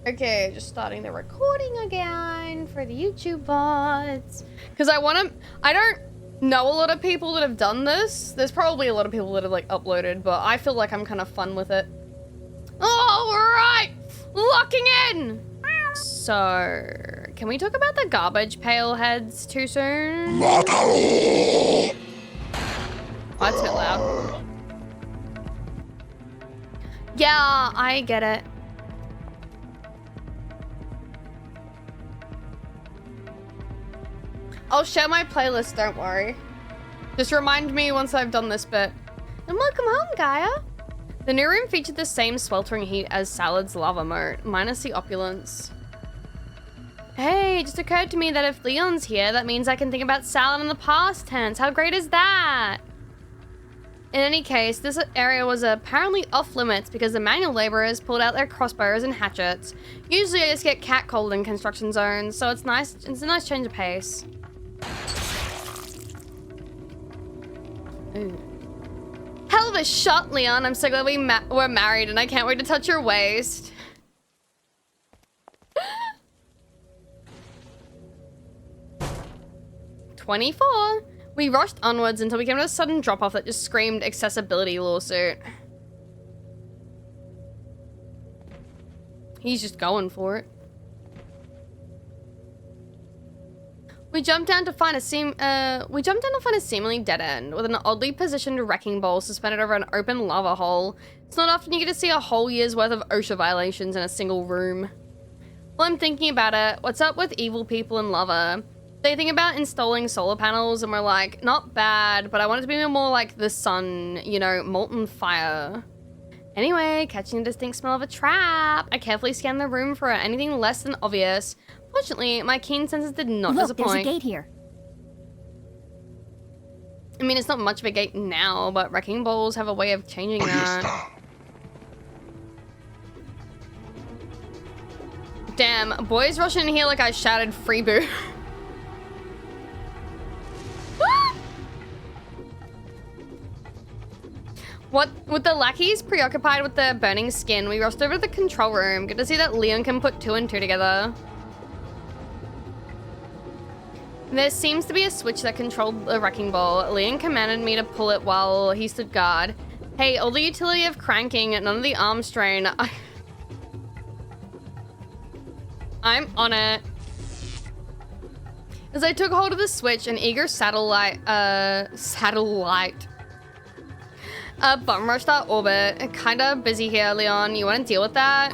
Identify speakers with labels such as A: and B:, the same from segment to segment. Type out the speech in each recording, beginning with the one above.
A: Okay, just starting the recording again for the YouTube bots. Because I don't know a lot of people that have done this. There's probably a lot of people that have like uploaded, but I feel like I'm kind of fun with it. All right, locking in. So, can we talk about the garbage pail heads too soon? Oh, that's a bit loud. Yeah, I get it. I'll share my playlist, don't worry. Just remind me once I've done this bit. And welcome home, Gaia. The new room featured the same sweltering heat as Salad's lava moat, minus the opulence. Hey, it just occurred to me that if Leon's here, that means I can think about Salad in the past tense. How great is that? In any case, this area was apparently off limits because the manual laborers pulled out their crossbows and hatchets. Usually I just get catcalled in construction zones, so it's a nice change of pace. Ooh. Hell of a shot, Leon. I'm so glad we're married and I can't wait to touch your waist. 24. We rushed onwards until we came to a sudden drop-off that just screamed accessibility lawsuit. He's just going for it. We jumped down to find a seemingly dead end with an oddly positioned wrecking ball suspended over an open lava hole. It's not often you get to see a whole year's worth of OSHA violations in a single room. Well, I'm thinking about it. What's up with evil people in lava? They think about installing solar panels and we're like, not bad, but I want it to be more like the sun, you know, molten fire. Anyway, catching a distinct smell of a trap. I carefully scanned the room for anything less than obvious. Fortunately, my keen senses did not disappoint.
B: There's a gate here.
A: I mean, it's not much of a gate now, but wrecking balls have a way of changing that. Damn, boys rushing in here like I shouted freeboo. What, with the lackeys preoccupied with their burning skin, we rushed over to the control room. Good to see that Leon can put 2 and 2 together. There seems to be a switch that controlled the wrecking ball. Leon commanded me to pull it while he stood guard. Hey, all the utility of cranking, none of the arm strain. I'm on it. As I took hold of the switch, an eager satellite bum rushed our orbit. Kinda busy here, Leon. You wanna deal with that?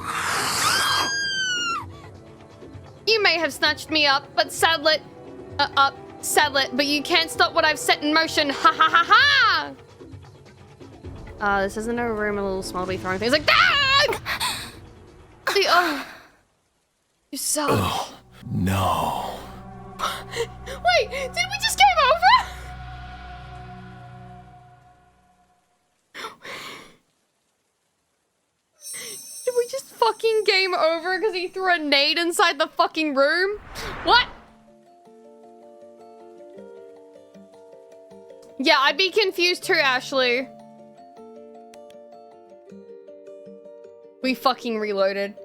A: You may have snatched me up, but Sadlet, but you can't stop what I've set in motion. Ha ha ha ha! This isn't a room a little small to be throwing things like that. You suck.
C: Oh, no.
A: Wait, did we just game over? Did we just fucking game over because he threw a nade inside the fucking room? What? Yeah, I'd be confused too, Ashley. We fucking reloaded.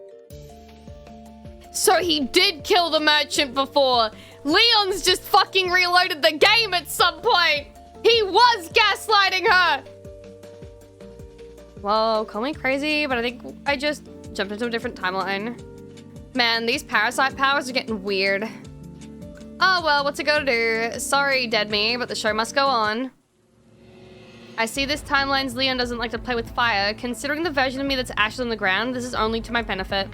A: So he did kill the merchant before. Leon's just fucking reloaded the game at some point. He was gaslighting her. Well, call me crazy, but I think I just jumped into a different timeline. Man, these parasite powers are getting weird. Oh, well, what's it gonna do? Sorry, dead me, but the show must go on. I see this timeline's Leon doesn't like to play with fire. Considering the version of me that's ashes on the ground, this is only to my benefit.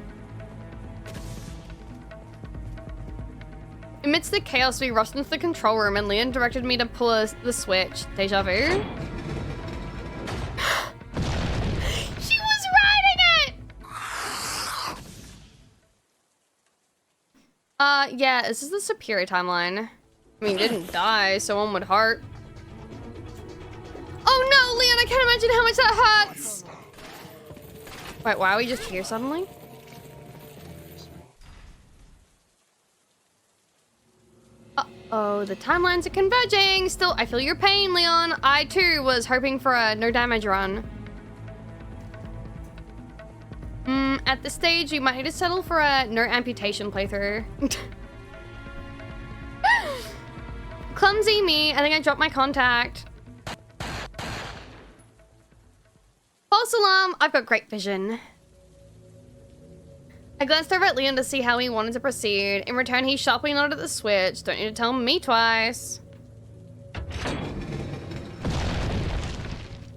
A: Amidst the chaos, we rushed into the control room and Leon directed me to pull the switch. Deja vu? She was riding it! Yeah, this is the superior timeline. I mean, didn't die, so one would heart. Oh no, Leon, I can't imagine how much that hurts! Wait, why are we just here suddenly? Uh-oh, the timelines are converging! Still, I feel your pain, Leon. I, too, was hoping for a no damage run. At this stage, you might need to settle for a no amputation playthrough. Clumsy me. I think I dropped my contact. False alarm. I've got great vision. I glanced over at Leon to see how he wanted to proceed. In return, he sharply nodded at the switch. Don't need to tell me twice.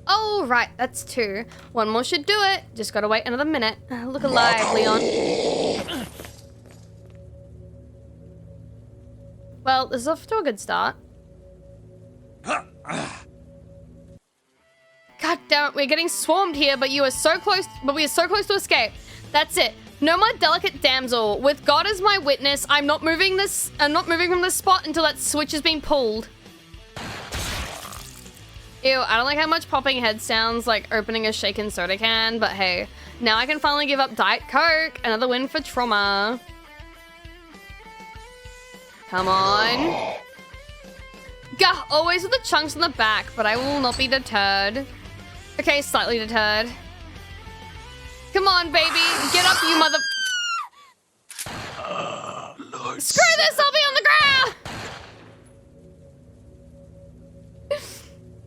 A: Oh, right. That's 2. One more should do it. Just gotta wait another minute. Look alive, Leon. Well, this is off to a good start. God damn it, we're getting swarmed here, but we are so close to escape. That's it. No more delicate damsel. With God as my witness, I'm not moving from this spot until that switch has been pulled. Ew, I don't like how much popping head sounds like opening a shaken soda can, but hey, now I can finally give up Diet Coke. Another win for trauma. Come on. Gah, always with the chunks in the back, but I will not be deterred. Okay, slightly deterred. Come on, baby. Get up, you mother...
C: Lord.
A: Screw this, I'll be on the ground!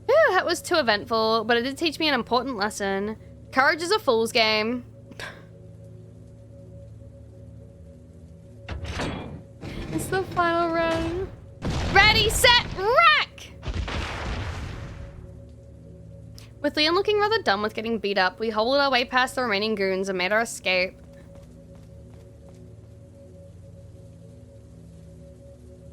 A: Whew, that was too eventful, but it did teach me an important lesson. Courage is a fool's game. It's the final run. Ready, set, rack! With Leon looking rather done with getting beat up, we hobbled our way past the remaining goons and made our escape.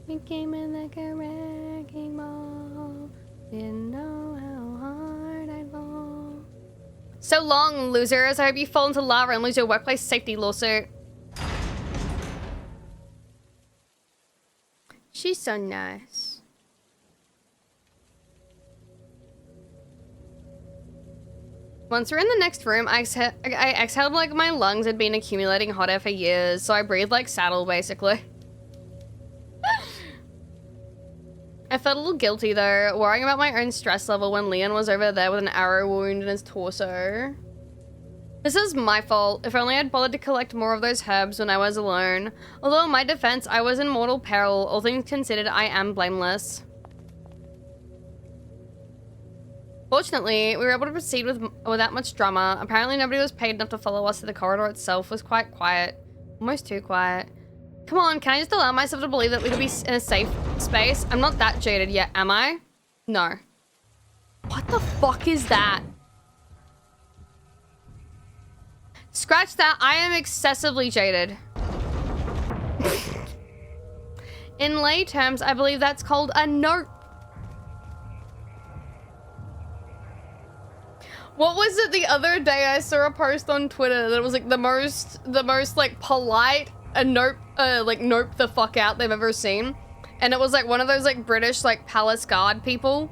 A: We came in like a wrecking ball. Didn't know how hard I'd fall. So long, losers. I hope you fall into lava and lose your workplace safety lawsuit. She's so nice. Once we're in the next room, I exhaled like my lungs had been accumulating hot air for years, so I breathed like saddle, basically. I felt a little guilty though, worrying about my own stress level when Leon was over there with an arrow wound in his torso. This is my fault. If only I'd bothered to collect more of those herbs when I was alone. Although in my defense, I was in mortal peril. All things considered, I am blameless. Fortunately, we were able to proceed without much drama. Apparently nobody was paid enough to follow us, so the corridor itself was quite quiet. Almost too quiet. Come on, can I just allow myself to believe that we could be in a safe space? I'm not that jaded yet, am I? No. What the fuck is that? Scratch that, I am excessively jaded. In lay terms, I believe that's called a nope. What was it the other day? I saw a post on Twitter that was like the most like polite nope the fuck out they've ever seen. And it was like one of those like British like palace guard people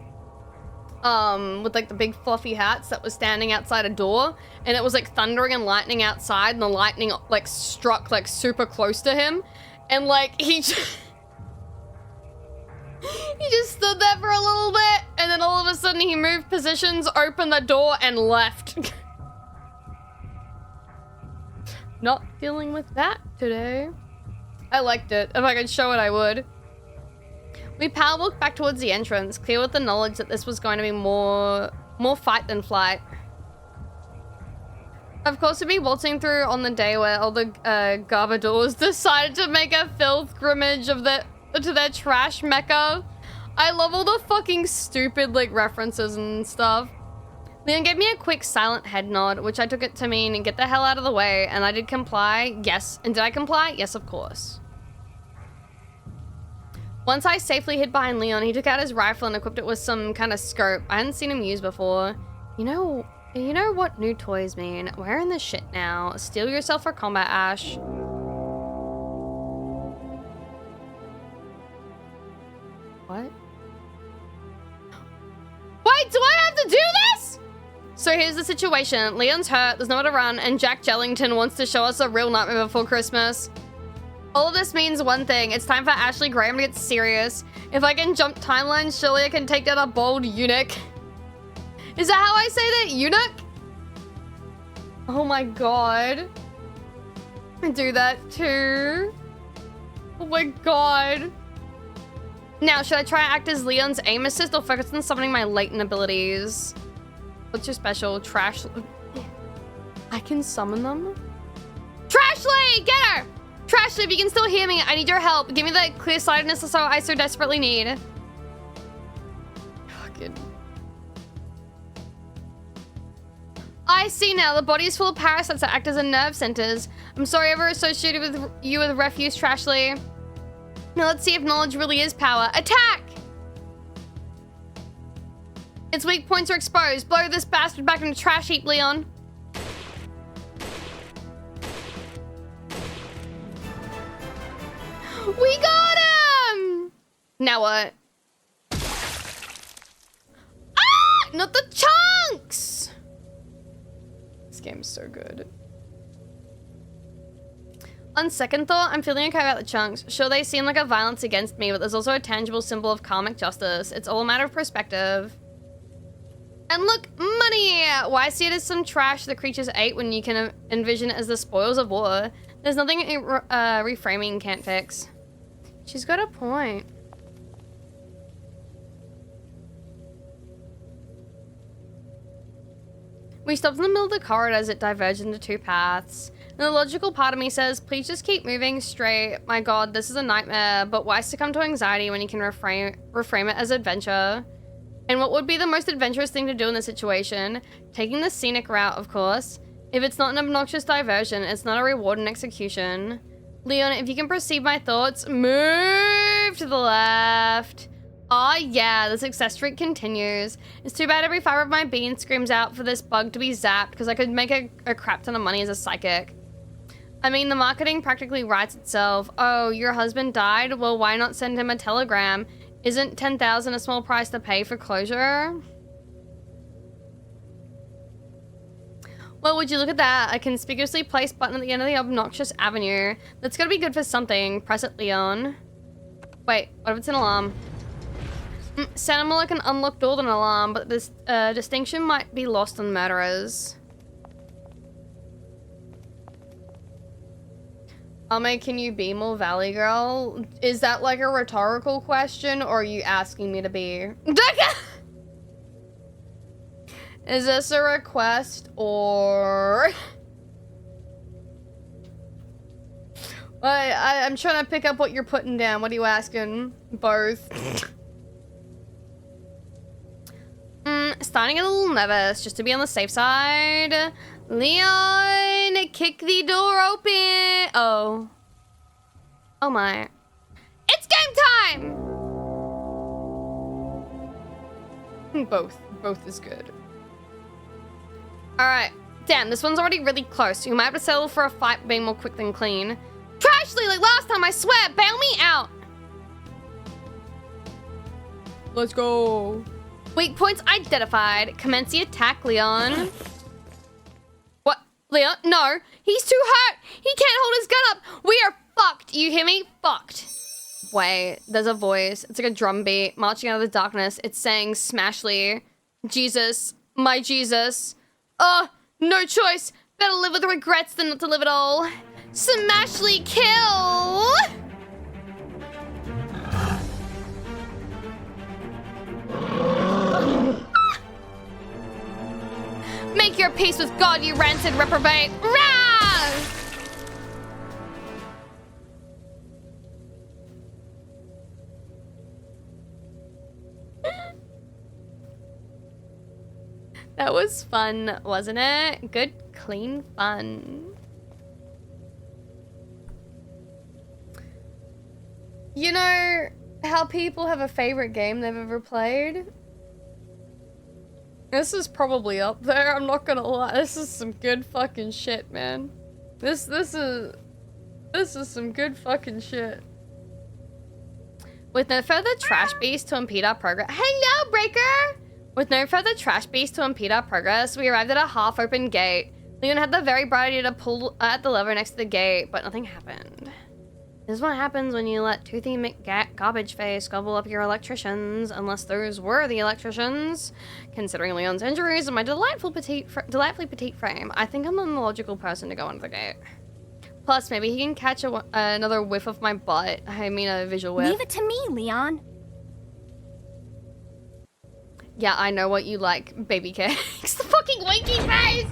A: with like the big fluffy hats that was standing outside a door, and it was like thundering and lightning outside, and the lightning like struck like super close to him, and like he just stood there for a little bit, and then all of a sudden he moved positions, opened the door, and left. Not dealing with that today. I liked it. If I could show it, I would. We power walked back towards the entrance, clear with the knowledge that this was going to be more fight than flight. Of course, we'd be waltzing through on the day where all the Garbadors decided to make a filth grimmage of to their trash mecca. I love all the fucking stupid like references and stuff. Leon gave me a quick silent head nod, which I took it to mean get the hell out of the way, and I did comply. Yes. And did I comply? Yes, of course. Once I safely hid behind Leon, he took out his rifle and equipped it with some kind of scope I hadn't seen him use before. You know what new toys mean. We're in this shit now. Steel yourself for combat, Ash. What? Wait, do I have to do this? So here's the situation. Leon's hurt, there's nowhere to run, and Jack Jellington wants to show us a real Nightmare Before Christmas. All of this means one thing. It's time for Ashley Graham to get serious. If I can jump timelines, surely I can take down a bold eunuch. Is that how I say that? Eunuch? Oh my god. do that too. Oh my god. Now, should I try to act as Leon's aim assist or focus on summoning my latent abilities? What's your special? Trash... I can summon them? Trashly! Get her! Trashly, if you can still hear me, I need your help. Give me that clear-sightedness I so desperately need. Fucking... I see now. The body is full of parasites that act as nerve centers. I'm sorry ever associated with you with refuse, Trashly. Now let's see if knowledge really is power. Attack! Its weak points are exposed. Blow this bastard back into trash heap, Leon. We got him! Now what? Ah! Not the chunks! This game's so good. On second thought, I'm feeling okay about the chunks. Sure, they seem like a violence against me, but there's also a tangible symbol of karmic justice. It's all a matter of perspective. And look, money! Why see it as some trash the creatures ate when you can envision it as the spoils of war? There's nothing reframing can't fix. She's got a point. We stopped in the middle of the corridor as it diverged into two paths. And the logical part of me says, please just keep moving straight. My god, this is a nightmare, but why succumb to anxiety when you can reframe it as adventure? And what would be the most adventurous thing to do in this situation? Taking the scenic route, of course. If it's not an obnoxious diversion, it's not a reward in execution. Leon, if you can perceive my thoughts, move to the left. Oh yeah, the success streak continues. It's too bad every fiber of my being screams out for this bug to be zapped because I could make a crap ton of money as a psychic. I mean, the marketing practically writes itself. Oh, your husband died? Well, why not send him a telegram? Isn't 10,000 a small price to pay for closure? Well, would you look at that? A conspicuously placed button at the end of the obnoxious avenue. That's gotta be good for something. Press it, Leon. Wait, what if it's an alarm? Sounded more like an unlocked door than an alarm, but this distinction might be lost on murderers. Ame, can you be more Valley Girl? Is that like a rhetorical question, or are you asking me to be? Is this a request, or... I'm trying to pick up what you're putting down. What are you asking? Both. Starting a little nervous, just to be on the safe side. Leon, kick the door open. Oh. Oh my. It's game time! Both is good. Alright. Damn, this one's already really close. You might have to settle for a fight being more quick than clean. Trashly, like last time, I swear! Bail me out! Let's go. Weak points identified. Commence the attack, Leon. What? Leon? No. He's too hurt. He can't hold his gun up. We are fucked. You hear me? Fucked. Wait, there's a voice. It's like a drum beat marching out of the darkness. It's saying Smashly. Jesus. My Jesus. No choice. Better live with regrets than not to live at all. Smashly kill! Make your peace with God, you rancid reprobate! Rah! That was fun, wasn't it? Good, clean fun. You know how people have a favorite game they've ever played? This is probably up there, I'm not gonna lie. This is some good fucking shit, man. This is some good fucking shit. With no further trash beast to impede our progress. Hello, Breaker! With no further trash beast to impede our progress, we arrived at a half-open gate. Leon had the very bright idea to pull at the lever next to the gate, but nothing happened. This is what happens when you let Toothy McGarbage gobble up your electricians, unless those were the electricians. Considering Leon's injuries and my delightfully petite frame, I think I'm the logical person to go under the gate. Plus, maybe he can catch another whiff of my butt. I mean, a visual whiff.
B: Leave it to me, Leon.
A: Yeah, I know what you like, baby cakes. The fucking winky face!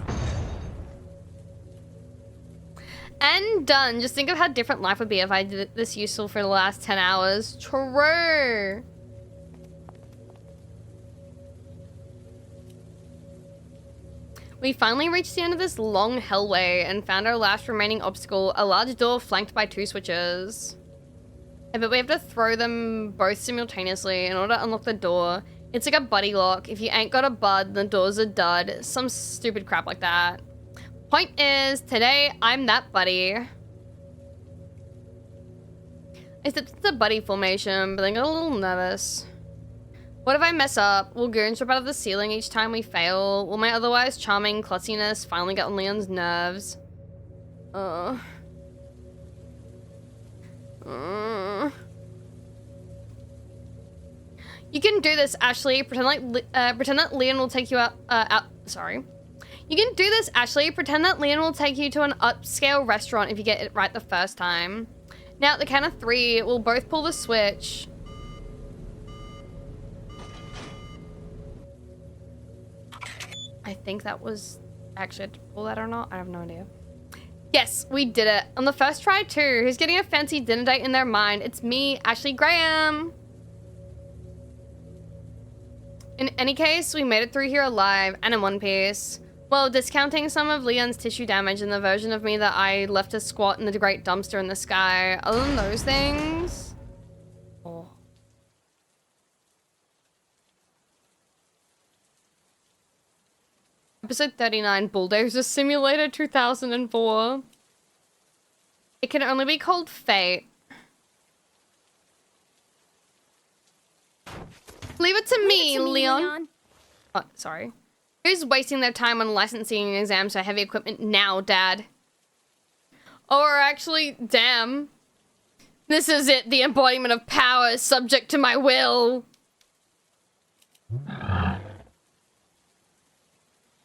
A: And done. Just think of how different life would be if I did this useful for the last 10 hours. True. We finally reached the end of this long hellway and found our last remaining obstacle, a large door flanked by 2 switches. I bet we have to throw them both simultaneously in order to unlock the door. It's like a buddy lock. If you ain't got a bud, the door's a dud. Some stupid crap like that. Point is, today, I'm that buddy. I stepped into the buddy formation, but I got a little nervous. What if I mess up? Will goons drop out of the ceiling each time we fail? Will my otherwise charming klutziness finally get on Leon's nerves? You can do this, Ashley. Pretend that Leon will take you out. Sorry. You can do this, Ashley. Pretend that Leon will take you to an upscale restaurant if you get it right the first time. Now, at the count of 3, we'll both pull the switch. I think that was actually to pull that or not. I have no idea. Yes, we did it. On the first try, too. Who's getting a fancy dinner date in their mind? It's me, Ashley Graham. In any case, we made it through here alive and in one piece. Well, discounting some of Leon's tissue damage and the version of me that I left to squat in the great dumpster in the sky. Other than those things... Oh. Episode 39, Bulldozer Simulator 2004. It can only be called Fate. Leave it to me, Leon. Oh, sorry. Who's wasting their time on licensing exams for heavy equipment now, Dad? Or actually, damn. This is it, the embodiment of power subject to my will.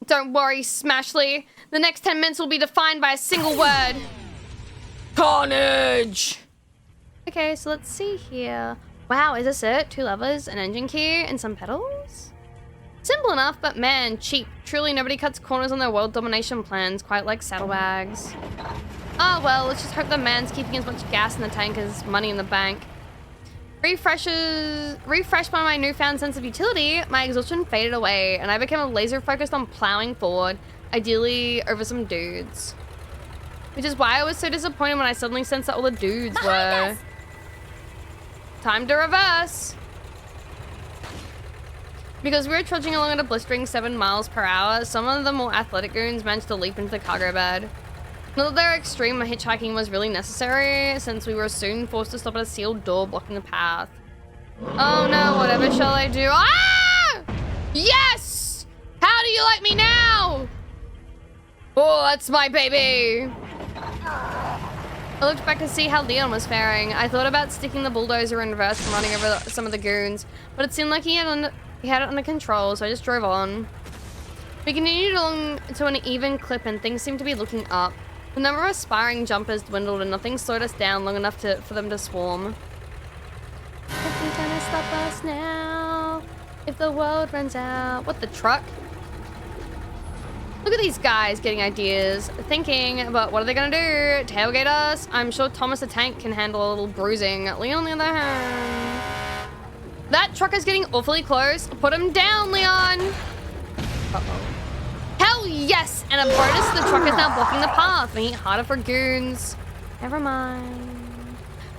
A: Don't worry, Smashley. The next 10 minutes will be defined by a single word. Carnage! Okay, so let's see here. Wow, is this it? 2 levers, an engine key, and some pedals? Simple enough, but man, cheap. Truly nobody cuts corners on their world domination plans, quite like saddlebags. Ah, well, let's just hope the man's keeping as much gas in the tank as money in the bank. Refreshed by my newfound sense of utility, my exhaustion faded away, and I became laser focused on plowing forward, ideally over some dudes. Which is why I was so disappointed when I suddenly sensed that all the dudes were... Time to reverse! Because we were trudging along at a blistering 7 miles per hour, some of the more athletic goons managed to leap into the cargo bed. Not that their extreme hitchhiking was really necessary, since we were soon forced to stop at a sealed door blocking the path. Oh no, whatever shall I do? Ah! Yes! How do you like me now? Oh, that's my baby! I looked back to see how Leon was faring. I thought about sticking the bulldozer in reverse and running over some of the goons, but it seemed like he had it under control, so I just drove on. We continued along to an even clip and things seemed to be looking up. The number of aspiring jumpers dwindled and nothing slowed us down long enough for them to swarm. Nothing's gonna stop us now if the world runs out. What, the truck? Look at these guys getting ideas, thinking about what are they gonna do? Tailgate us? I'm sure Thomas the Tank can handle a little bruising. Leon, on the other hand... That truck is getting awfully close. Put him down, Leon! Uh-oh. Hell yes! And a bonus, the truck is now blocking the path, making it harder for goons. Never mind.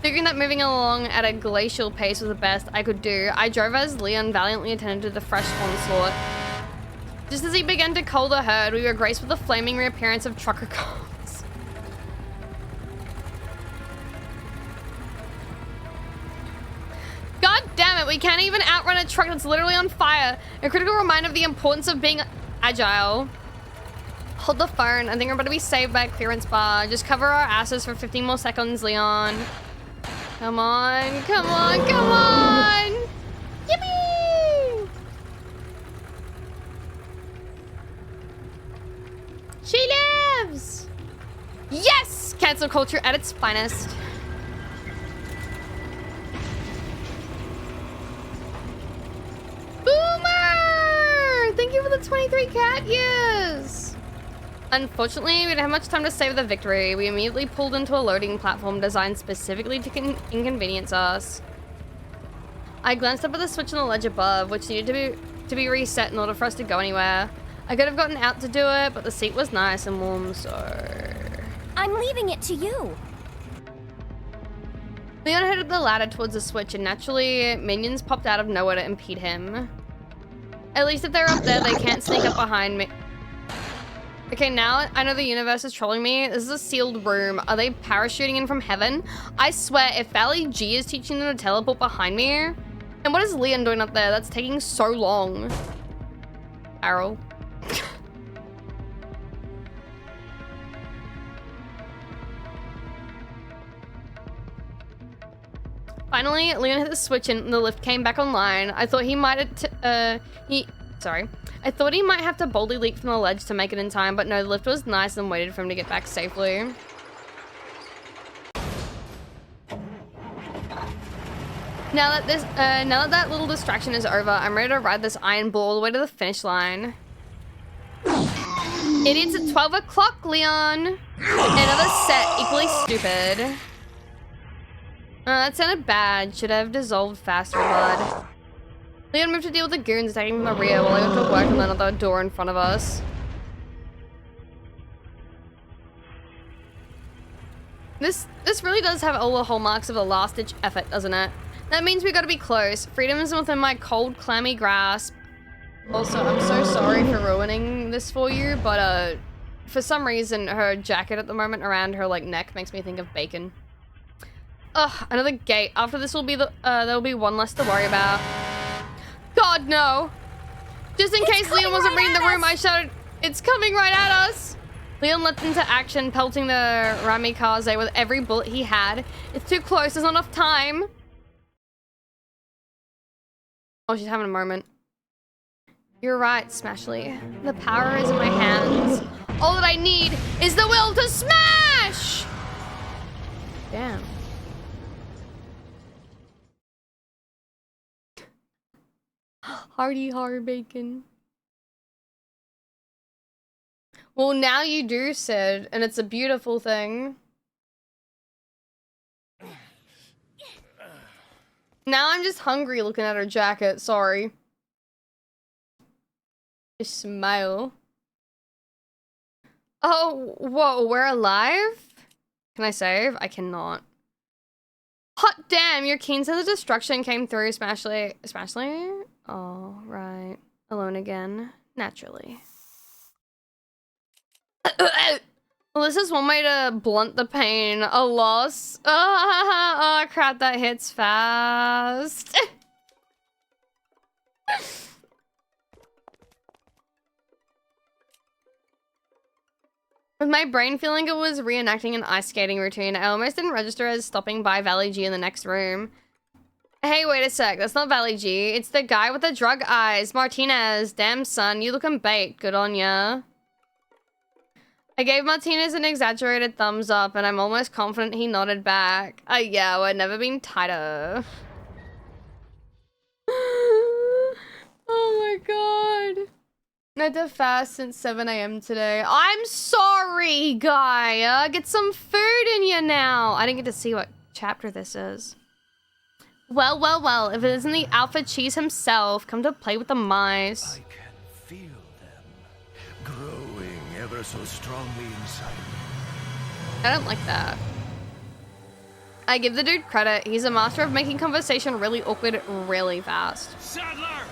A: Figuring that moving along at a glacial pace was the best I could do, I drove as Leon valiantly attended to the fresh onslaught. Just as he began to cull the herd, we were graced with the flaming reappearance of trucker cars. God damn it, we can't even outrun a truck that's literally on fire. A critical reminder of the importance of being agile. Hold the phone. I think we're about to be saved by a clearance bar. Just cover our asses for 15 more seconds, Leon. Come on, come on, come on! Yippee! She lives! Yes! Cancel culture at its finest. Boomer! Thank you for the 23 cat years! Unfortunately, we didn't have much time to savor the victory. We immediately pulled into a loading platform designed specifically to inconvenience us. I glanced up at the switch on the ledge above, which needed to be reset in order for us to go anywhere. I could have gotten out to do it, but the seat was nice and warm, so...
B: I'm leaving it to you.
A: Leon headed the ladder towards the switch, and naturally, minions popped out of nowhere to impede him. At least if they're up there, they can't sneak up behind me. Okay, now I know the universe is trolling me. This is a sealed room. Are they parachuting in from heaven? I swear, if Valley G is teaching them to teleport behind me, and what is Leon doing up there? That's taking so long. Arrow. Finally, Leon hit the switch and the lift came back online. I thought he might I thought he might have to boldly leap from the ledge to make it in time, but no, the lift was nice and waited for him to get back safely. Now that that little distraction is over, I'm ready to ride this iron ball all the way to the finish line. It is at 12 o'clock, Leon. Another set, equally stupid. That sounded bad. Should have dissolved faster, bud. Leon moved to deal with the goons attacking from the rear while I went to work on another door in front of us. This really does have all the hallmarks of a last-ditch effort, doesn't it? That means we gotta be close. Freedom is within my cold, clammy grasp. Also, I'm so sorry for ruining this for you, but for some reason, her jacket at the moment around her like neck makes me think of bacon. Ugh, another gate. After this will be there'll be one less to worry about. God, no. Just in case Leon wasn't reading the room, I shouted, "It's coming right at us!" Leon leapt into action, pelting the Ramikaze with every bullet he had. It's too close, there's not enough time. Oh, she's having a moment. You're right, Smashly. The power is in my hands. All that I need is the will to smash! Damn. Hearty hard bacon. Well, now you do, Sid, and it's a beautiful thing. Now I'm just hungry looking at her jacket, sorry. Just smile. Oh, whoa, we're alive? Can I save? I cannot. Hot damn, your keen sense of destruction came through, Smashly. Smashly? Oh, right. Alone again. Naturally. Well, this is one way to blunt the pain. A loss. Oh, crap, that hits fast. With my brain feeling it was reenacting an ice skating routine, I almost didn't register as stopping by Valley G in the next room. Hey, wait a sec. That's not Valley G. It's the guy with the drug eyes. Martinez. Damn, son. You looking baked. Good on ya. I gave Martinez an exaggerated thumbs up, and I'm almost confident he nodded back. Yeah, we've never been tighter. Oh my god. I had to fast since 7 AM today. I'm sorry, Gaia. Get some food in you now. I didn't get to see what chapter this is. Well, well, well. If it isn't the Alpha Cheese himself, come to play with the mice.
C: I can feel them growing ever so strongly inside me.
A: I don't like that. I give the dude credit. He's a master of making conversation really awkward really fast.
D: Sadler!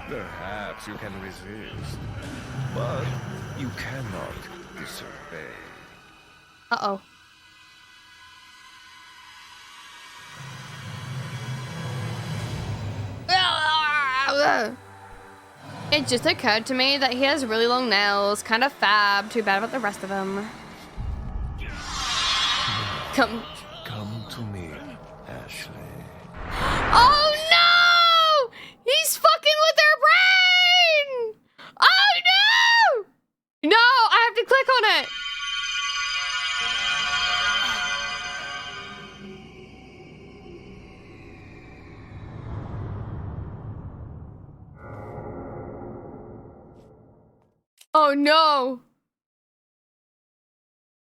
C: Perhaps you can resist, but you cannot disobey.
A: Uh-oh. It just occurred to me that he has really long nails. Kind of fab. Too bad about the rest of them. Come
C: to me, Ashley.
A: Oh no! He's fucking with their it! Oh no!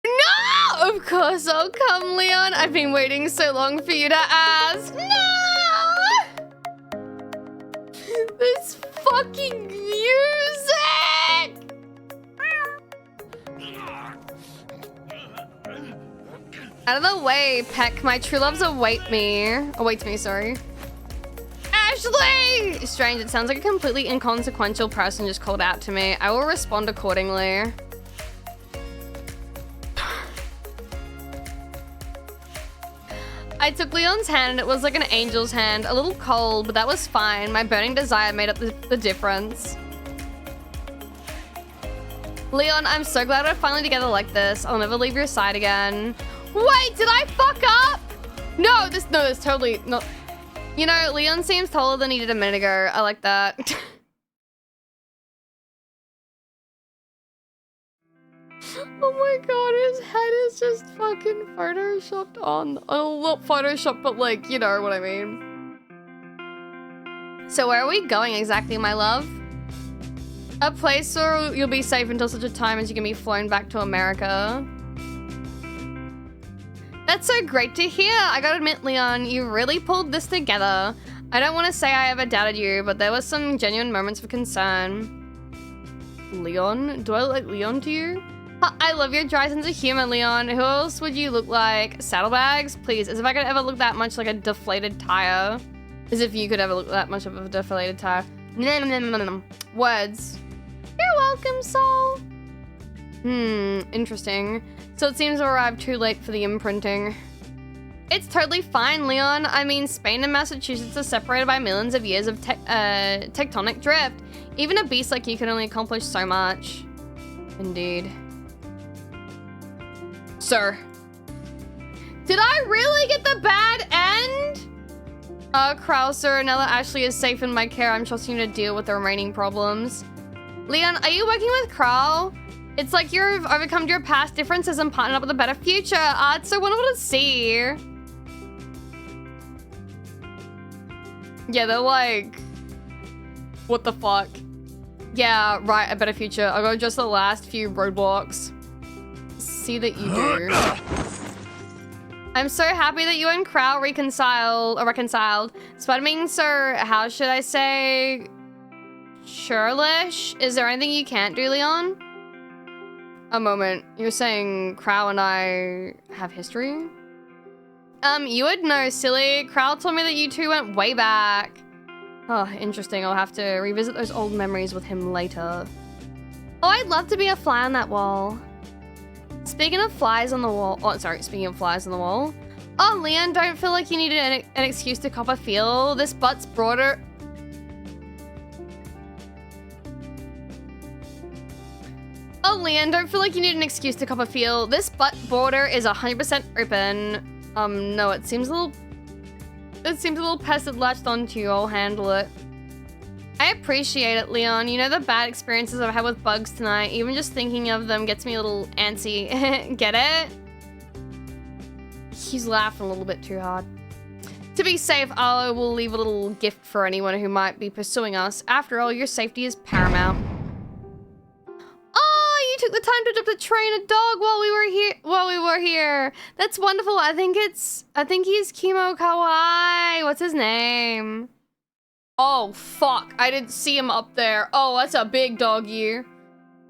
A: No! Of course I'll come, Leon. I've been waiting so long for you to ask. No! This fucking music! Out of the way, Peck. My true loves await me. Awaits me, sorry. Ashley! Strange, it sounds like a completely inconsequential person just called out to me. I will respond accordingly. I took Leon's hand and it was like an angel's hand. A little cold, but that was fine. My burning desire made up the difference. Leon, I'm so glad we're finally together like this. I'll never leave your side again. Wait, did I fuck up? No, this totally not. You know, Leon seems taller than he did a minute ago. I like that. Oh my god, his head is just fucking photoshopped on. Oh, not photoshopped, but like, you know what I mean. So where are we going exactly, my love? A place where you'll be safe until such a time as you can be flown back to America. That's so great to hear. I gotta admit, Leon, you really pulled this together. I don't want to say I ever doubted you, but there were some genuine moments of concern. Leon? Do I look like Leon to you? I love your dry sense of humor, Leon. Who else would you look like? Saddlebags? Please, as if I could ever look that much like a deflated tire. As if you could ever look that much of a deflated tire. Words. You're welcome, soul. Interesting. So it seems we arrived too late for the imprinting. It's totally fine, Leon. I mean, Spain and Massachusetts are separated by millions of years of tectonic drift. Even a beast like you can only accomplish so much. Indeed. Sir. Did I really get the bad end? Crow, sir, now that Ashley is safe in my care, I'm trusting you to deal with the remaining problems. Leon, are you working with Crow? It's like you've overcome your past differences and partnered up with a better future. It's so wonderful to see. Yeah, they're like, what the fuck? Yeah, right, a better future. I'll go just the last few roadblocks. See that you do. I'm so happy that you and Crow reconciled. Spider-Man, sir, how should I say? Churlish? Is there anything you can't do, Leon? A moment. You're saying Crow and I have history? You would know, silly. Crow told me that you two went way back. Oh, interesting. I'll have to revisit those old memories with him later. Oh, I'd love to be a fly on that wall. Speaking of flies on the wall. Oh, sorry. Speaking of flies on the wall. Oh, Leon, don't feel like you needed an excuse to cop a feel. This butt's broader. Oh, Leon, don't feel like you need an excuse to cop a feel. This butt border is 100% open. No, it seems a little pested latched onto you. I'll handle it. I appreciate it, Leon. You know the bad experiences I've had with bugs tonight. Even just thinking of them gets me a little antsy. Get it? He's laughing a little bit too hard. To be safe, I will leave a little gift for anyone who might be pursuing us. After all, your safety is paramount. Oh, you took the time to train a dog while we were here. That's wonderful. I think he's Kimo Kawaii. What's his name? Oh, fuck. I didn't see him up there. Oh, that's a big doggy.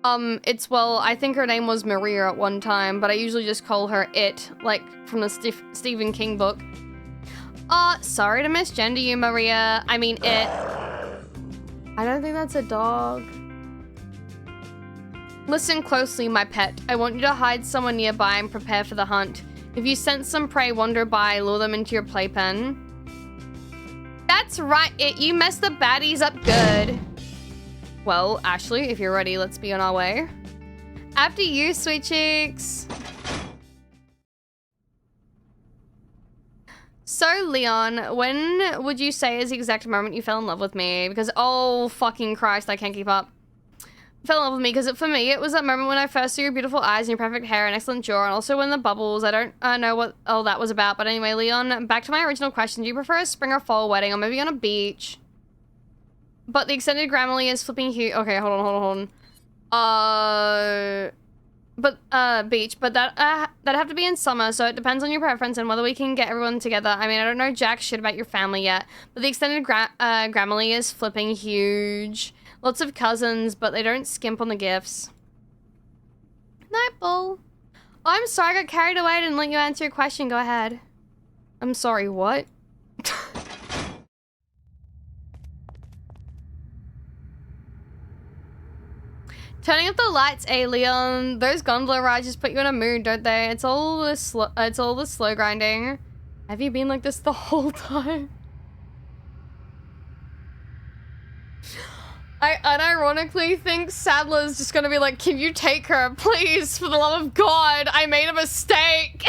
A: Well, I think her name was Maria at one time, but I usually just call her It, like from the Stephen King book. Sorry to misgender you, Maria. I mean, It. I don't think that's a dog. Listen closely, my pet. I want you to hide somewhere nearby and prepare for the hunt. If you sense some prey wander by, lure them into your playpen. That's right, It. You messed the baddies up good. Well, Ashley, if you're ready, let's be on our way. After you, sweet cheeks. So, Leon, when would you say is the exact moment you fell in love with me? Because, oh, fucking Christ, I can't keep up. fell in love with me, because for me, it was that moment when I first saw your beautiful eyes and your perfect hair and excellent jaw, and also when the bubbles. I don't know what all that was about, but anyway, Leon, back to my original question. Do you prefer a spring or fall wedding, or maybe on a beach? But the extended Grammarly is flipping huge. Okay, hold on. Beach, but that'd have to be in summer, so it depends on your preference and whether we can get everyone together. I mean, I don't know jack shit about your family yet, but the extended Grammarly is flipping huge. Lots of cousins, but they don't skimp on the gifts. Nightball. Oh, I'm sorry, I got carried away. I didn't let you answer your question. Go ahead. I'm sorry, what? Turning up the lights, Leon. Those gondola rides just put you in a mood, don't they? It's all the slow grinding. Have you been like this the whole time? I unironically think Sadler's just gonna be like, can you take her, please, for the love of God, I made a mistake.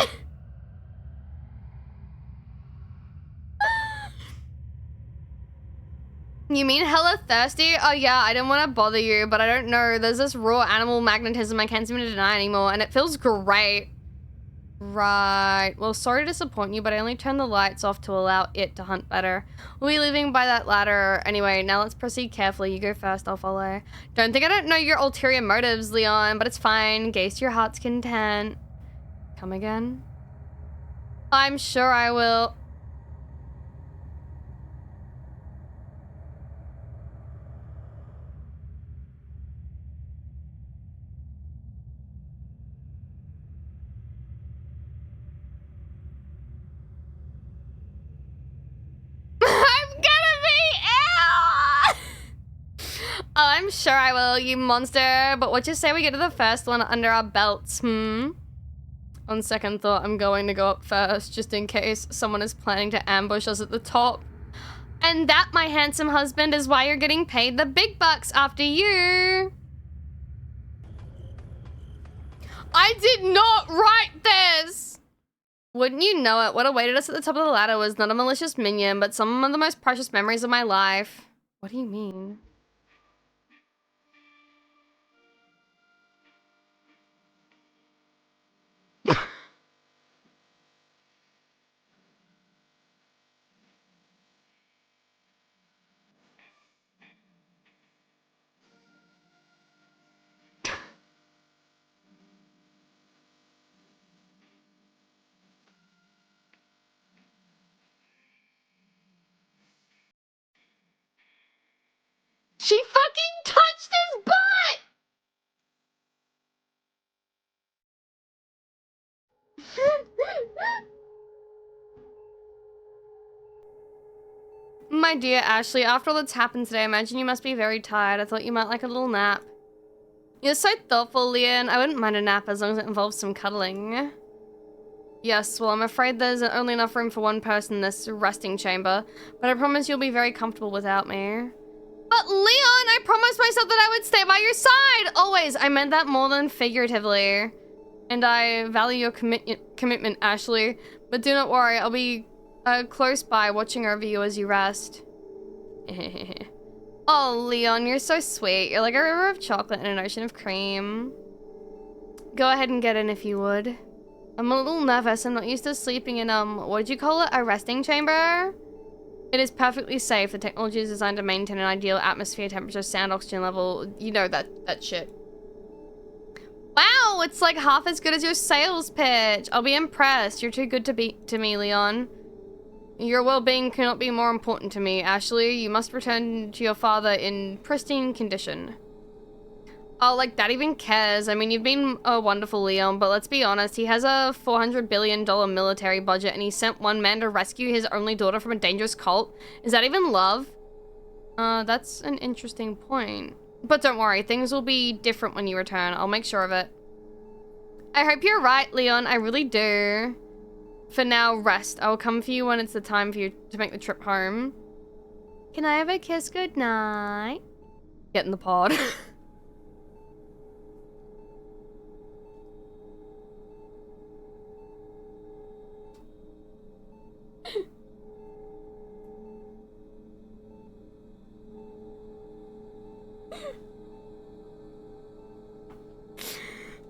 A: You mean hella thirsty? Oh yeah, I didn't want to bother you, but I don't know. There's this raw animal magnetism I can't seem to deny anymore, and it feels great. Right. Well, sorry to disappoint you, but I only turned the lights off to allow it to hunt better. We'll be leaving by that ladder. Anyway, now let's proceed carefully. You go first, I'll follow. Don't think I don't know your ulterior motives, Leon, but it's fine. Gaze to your heart's content. Come again? I'm sure I will. Oh, I'm sure I will, you monster. But what you say we get to the first one under our belts, On second thought, I'm going to go up first, just in case someone is planning to ambush us at the top. And that, my handsome husband, is why you're getting paid the big bucks after you. I did not write this! Wouldn't you know it, what awaited us at the top of the ladder was not a malicious minion, but some of the most precious memories of my life. What do you mean? She fucking touched his butt! My dear Ashley, after all that's happened today, I imagine you must be very tired. I thought you might like a little nap. You're so thoughtful, Leon. I wouldn't mind a nap as long as it involves some cuddling. Yes, well, I'm afraid there's only enough room for one person in this resting chamber, but I promise you'll be very comfortable without me. But Leon, I promised myself that I would stay by your side! Always, I meant that more than figuratively. And I value your commitment, Ashley. But do not worry, I'll be close by watching over you as you rest. Oh, Leon, you're so sweet. You're like a river of chocolate and an ocean of cream. Go ahead and get in if you would. I'm a little nervous. I'm not used to sleeping in, what did you call it? A resting chamber? It is perfectly safe. The technology is designed to maintain an ideal atmosphere, temperature, sound, oxygen level. You know that shit. Wow, it's like half as good as your sales pitch. I'll be impressed. You're too good to me, Leon. Your well-being cannot be more important to me, Ashley. You must return to your father in pristine condition. Oh, like, that even cares. I mean, you've been a wonderful Leon, but let's be honest, he has a $400 billion military budget, and he sent one man to rescue his only daughter from a dangerous cult. Is that even love? That's an interesting point. But don't worry, things will be different when you return. I'll make sure of it. I hope you're right, Leon. I really do. For now, rest. I will come for you when it's the time for you to make the trip home. Can I have a kiss goodnight? Get in the pod.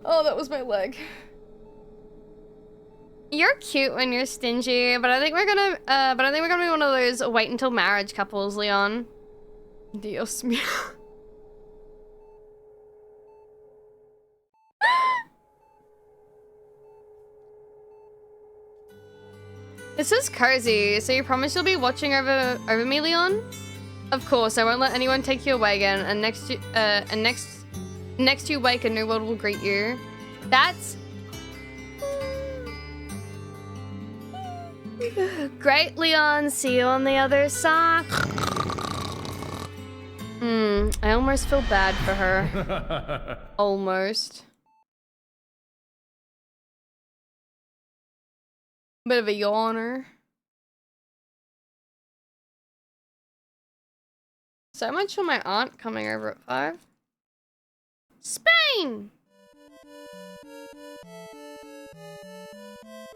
A: Oh, that was my leg. You're cute when you're stingy, but I think we're gonna be one of those wait until marriage couples, Leon. Dios mío. This is cozy. So you promise you'll be watching over me, Leon? Of course, I won't let anyone take you away again. And next you wake, a new world will greet you. That's great, Leon. See you on the other side. I almost feel bad for her. Almost. Bit of a yawner. So much for my aunt coming over at 5. Spain!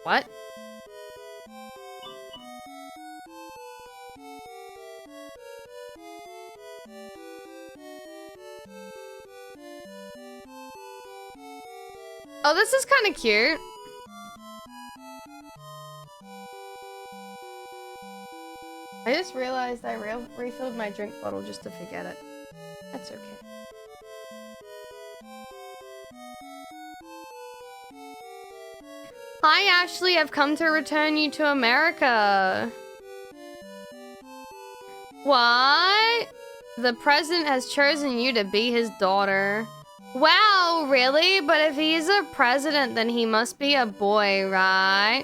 A: What? Oh, this is kind of cute. I just realized I refilled my drink bottle just to forget it. That's okay. Hi, Ashley. I've come to return you to America. What? The president has chosen you to be his daughter. Wow, really? But if he's a president, then he must be a boy, right?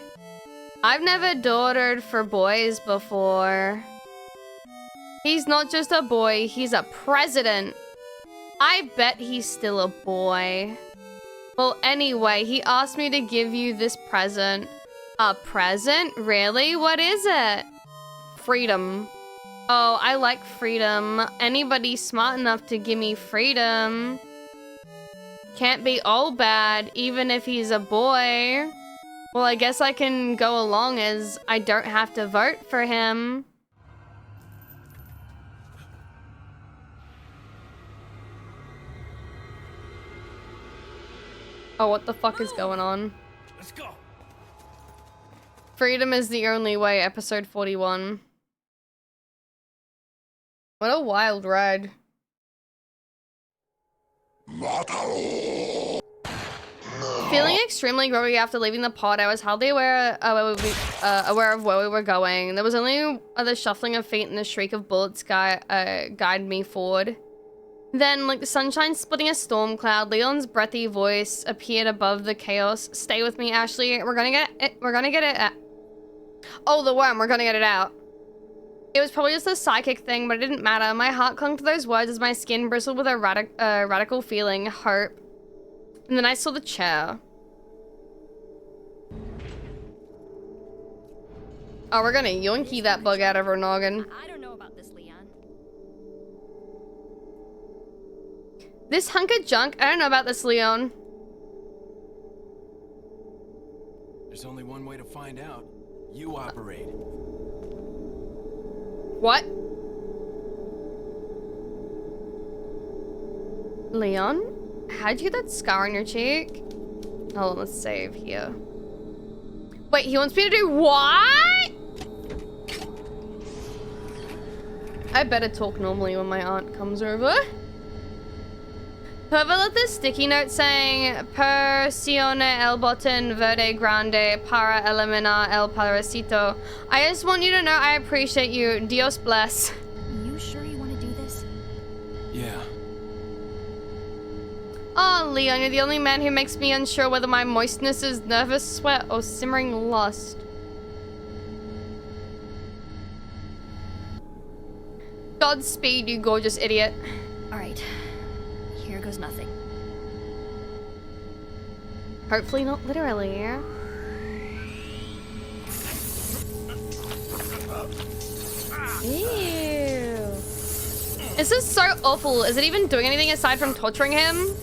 A: I've never daughtered for boys before. He's not just a boy, he's a president. I bet he's still a boy. Well, anyway, he asked me to give you this present. A present? Really? What is it? Freedom. Oh, I like freedom. Anybody smart enough to give me freedom. Can't be all bad, even if he's a boy. Well, I guess I can go along as I don't have to vote for him. Oh, what the fuck is going on?
C: Let's go.
A: Freedom is the only way, episode 41. What a wild ride. Feeling extremely groggy after leaving the pod, I was hardly aware of where we were going. There was only the shuffling of feet and the shriek of bullets guide me forward. Then, like the sunshine splitting a storm cloud, Leon's breathy voice appeared above the chaos. Stay with me, Ashley. We're gonna get it. Oh, the worm. We're gonna get it out. It was probably just a psychic thing, but it didn't matter. My heart clung to those words as my skin bristled with a radical feeling, hope. And then I saw the chair. Oh, we're gonna yoinky that bug out of her noggin.
B: I don't know about this, Leon.
A: This hunk of junk? I don't know about this, Leon.
D: There's only one way to find out. You operate.
A: What? Leon? How'd you get that scar on your cheek? Hold on, let's save here. Wait, he wants me to do what? I better talk normally when my aunt comes over. Whoever left this sticky note saying Persione el boten verde grande para eliminar el parasito. I just want you to know I appreciate you. Dios bless.
B: You sure you want to do this?
D: Yeah.
A: Oh, Leon, you're the only man who makes me unsure whether my moistness is nervous sweat or simmering lust. Godspeed, you gorgeous idiot.
B: All right. Here goes nothing.
A: Hopefully not literally, yeah? Ew. This is so awful. Is it even doing anything aside from torturing him?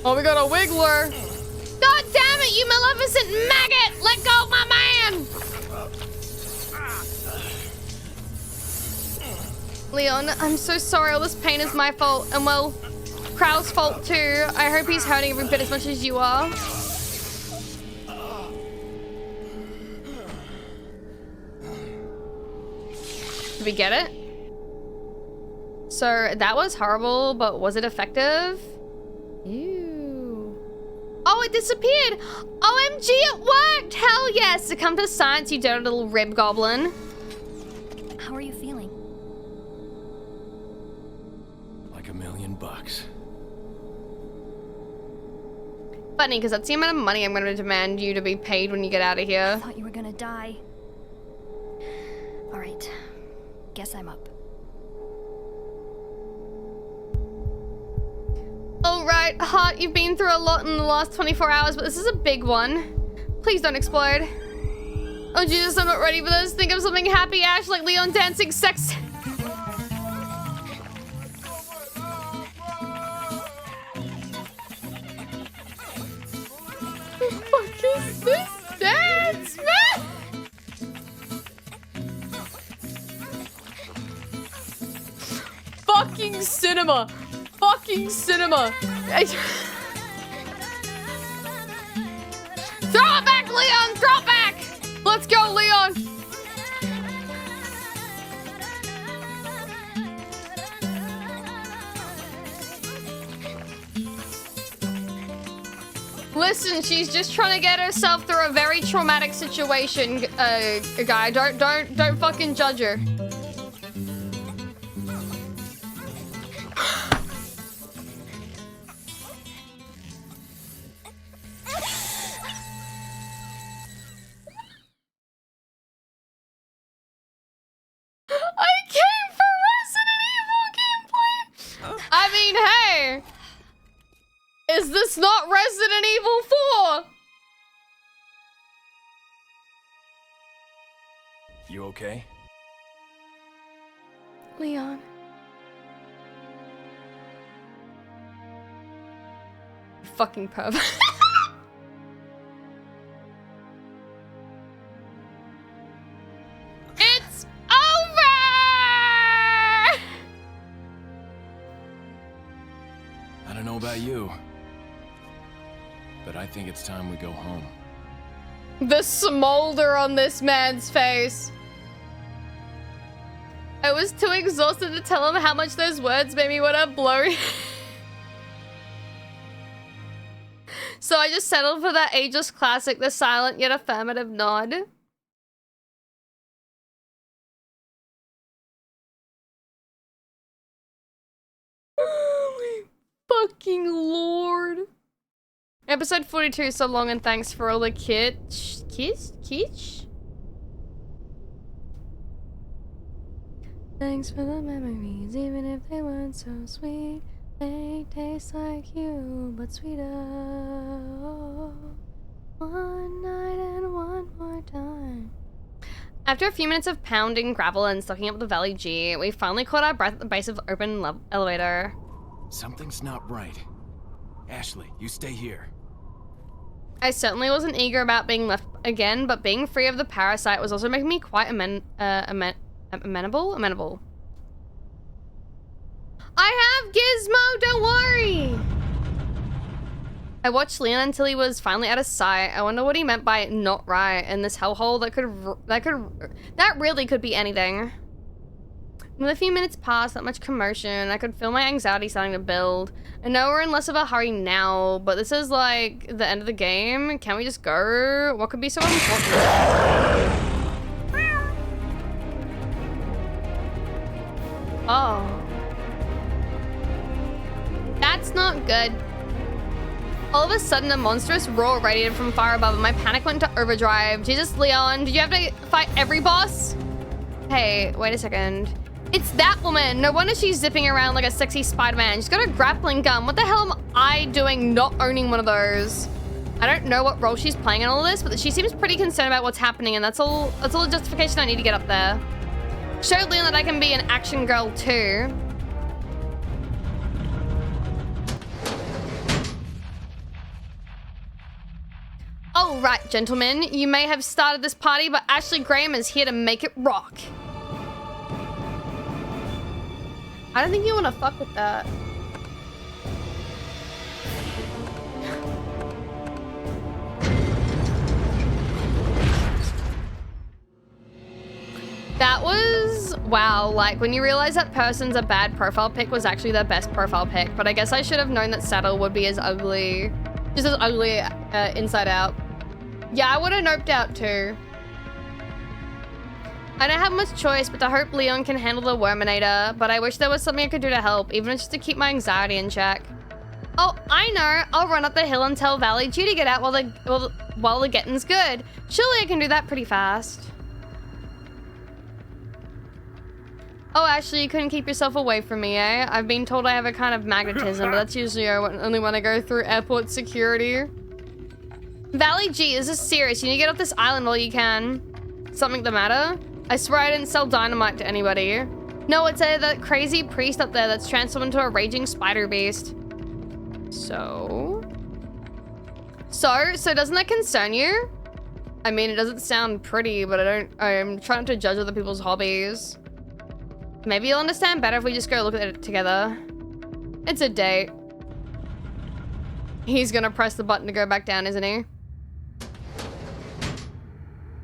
A: Oh, we got a wiggler. God damn it, you maleficent maggot! Let go of my man! Leon, I'm so sorry. All this pain is my fault. And well, Krau's fault too. I hope he's hurting every bit as much as you are. Did we get it? So that was horrible, but was it effective? Ew. Oh, it disappeared. OMG, it worked. Hell yes. Succumb to science, you dirty little rib goblin.
B: How are you feeling?
D: Like $1,000,000.
A: Funny, because that's the amount of money I'm going to demand you to be paid when you get out of
B: I
A: here.
B: thought you were gonna die. All right. Guess I'm up.
A: All right, Heart, you've been through a lot in the last 24 hours, but this is a big one. Please don't explode. Oh, Jesus, I'm not ready for this. Think of something happy, Ash, like Leon dancing sex. What the fuck is this dance, man? Fucking cinema. Fucking cinema. Throw it back, Leon. Throw it back. Let's go, Leon. Listen, she's just trying to get herself through a very traumatic situation, guy. Don't fucking judge her. I came for Resident Evil gameplay. I mean, hey. Is this not Resident Evil 4?
D: You okay?
A: Leon. Fucking perv. It's over!
D: I don't know about you, but I think it's time we go home.
A: The smolder on this man's face. I was too exhausted to tell him how much those words made me want to blow. So I just settled for that ageless classic, the silent yet affirmative nod. Oh my fucking lord. Episode 42, so long, and thanks for all the kitsch? Thanks for the memories, even if they weren't so sweet. They taste like you, but sweeter. One night and one more time. After a few minutes of pounding gravel and sucking up the Valley G, we finally caught our breath at the base of the open elevator.
D: Something's not right. Ashley, you stay here.
A: I certainly wasn't eager about being left again, but being free of the parasite was also making me quite amenable. I have Gizmo, don't worry! I watched Leon until he was finally out of sight. I wonder what he meant by not right in this hellhole that really could be anything. With a few minutes passed, not much commotion, I could feel my anxiety starting to build. I know we're in less of a hurry now, but this is like the end of the game. Can we just go? What could be so important? Oh. That's not good. All of a sudden, a monstrous roar radiated from far above, and my panic went into overdrive. Jesus, Leon, did you have to fight every boss? Hey, wait a second. It's that woman. No wonder she's zipping around like a sexy Spider-Man. She's got a grappling gun. What the hell am I doing not owning one of those? I don't know what role she's playing in all of this, but she seems pretty concerned about what's happening, and that's all the justification I need to get up there. Show Leon that I can be an action girl too. All right, gentlemen, you may have started this party, but Ashley Graham is here to make it rock. I don't think you want to fuck with that. That was, wow, like when you realize that person's a bad profile pic was actually their best profile pic, but I guess I should have known that Saddle would be as ugly, just as ugly inside out. Yeah, I would have noped out too. I don't have much choice but to hope Leon can handle the Worminator, but I wish there was something I could do to help, even just to keep my anxiety in check. Oh, I know, I'll run up the hill and tell Valley G to get out while the getting's good. Surely I can do that pretty fast. Oh, Ashley, you couldn't keep yourself away from me, eh? I've been told I have a kind of magnetism, but that's usually only when I go through airport security. Valley G, is this serious? You need to get off this island while you can. Something the matter? I swear I didn't sell dynamite to anybody. No, it's that crazy priest up there that's transformed into a raging spider beast. So doesn't that concern you? I mean, it doesn't sound pretty, but I'm trying to judge other people's hobbies. Maybe you'll understand better if we just go look at it together. It's a date. He's gonna press the button to go back down, isn't he?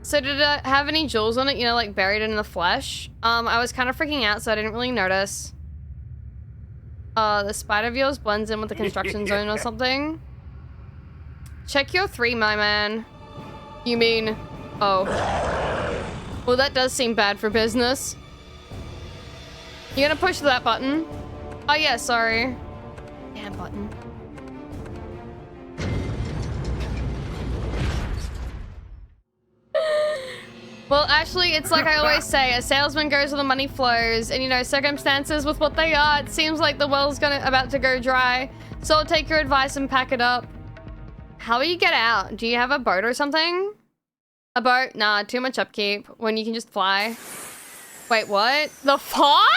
A: So did it have any jewels on it, you know, like buried in the flesh? I was kind of freaking out, so I didn't really notice. The spider of yours blends in with the construction zone or something. Check your 3, my man. You mean, oh. Well, that does seem bad for business. You gonna push that button? Oh yeah, sorry. Damn button. Well, actually, it's like I always say, a salesman goes where the money flows, and you know, circumstances with what they are, it seems like the well's about to go dry. So I'll take your advice and pack it up. How will you get out? Do you have a boat or something? A boat? Nah, too much upkeep when you can just fly. Wait, what? The fuck?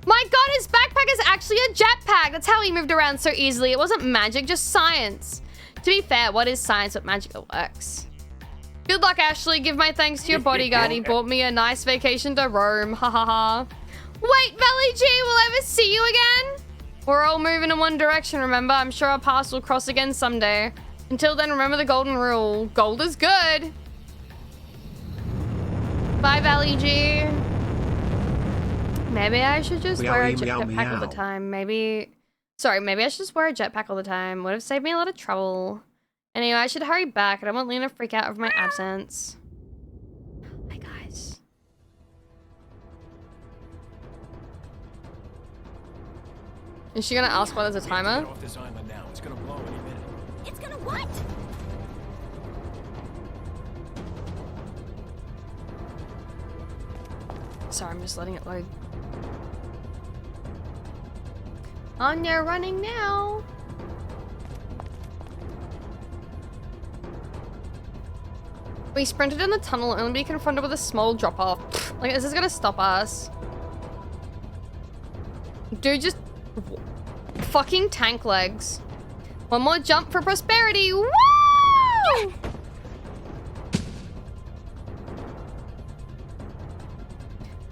A: My god, his backpack is actually a jetpack. That's how he moved around so easily. It wasn't magic, just science. To be fair, what is science but magic that works? Good luck, Ashley. Give my thanks to your bodyguard. He bought me a nice vacation to Rome. Ha ha ha. Wait, Valley G, will I ever see you again? We're all moving in one direction, remember? I'm sure our paths will cross again someday. Until then, remember the golden rule. Gold is good. Bye, Valley G. Maybe I should just wear a jetpack all the time. Maybe I should just wear a jetpack all the time. Would have saved me a lot of trouble. Anyway, I should hurry back. I don't want Lena to freak out over my absence. Hi, guys. Is she gonna ask why there's a timer?
D: Get off this island now. It's gonna blow any minute.
B: It's gonna what?
A: Sorry, I'm just letting it load. On there, running now. We sprinted in the tunnel and be confronted with a small drop-off. Like, is this gonna stop us? Dude, just fucking tank legs. One more jump for prosperity. Woo!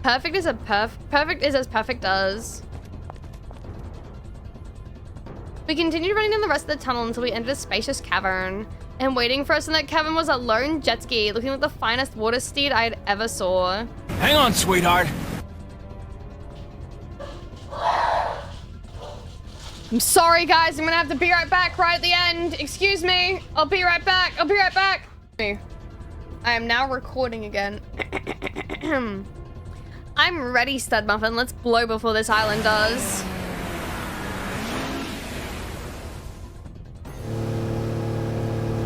A: Perfect is as perfect does. We continued running down the rest of the tunnel until we entered a spacious cavern. And waiting for us in that cavern was a lone jet ski, looking like the finest water steed I had ever saw.
D: Hang on, sweetheart.
A: I'm sorry, guys. I'm gonna have to be right back right at the end. Excuse me. I'll be right back. I'll be right back. I am now recording again. I'm ready, Stud Muffin. Let's blow before this island does.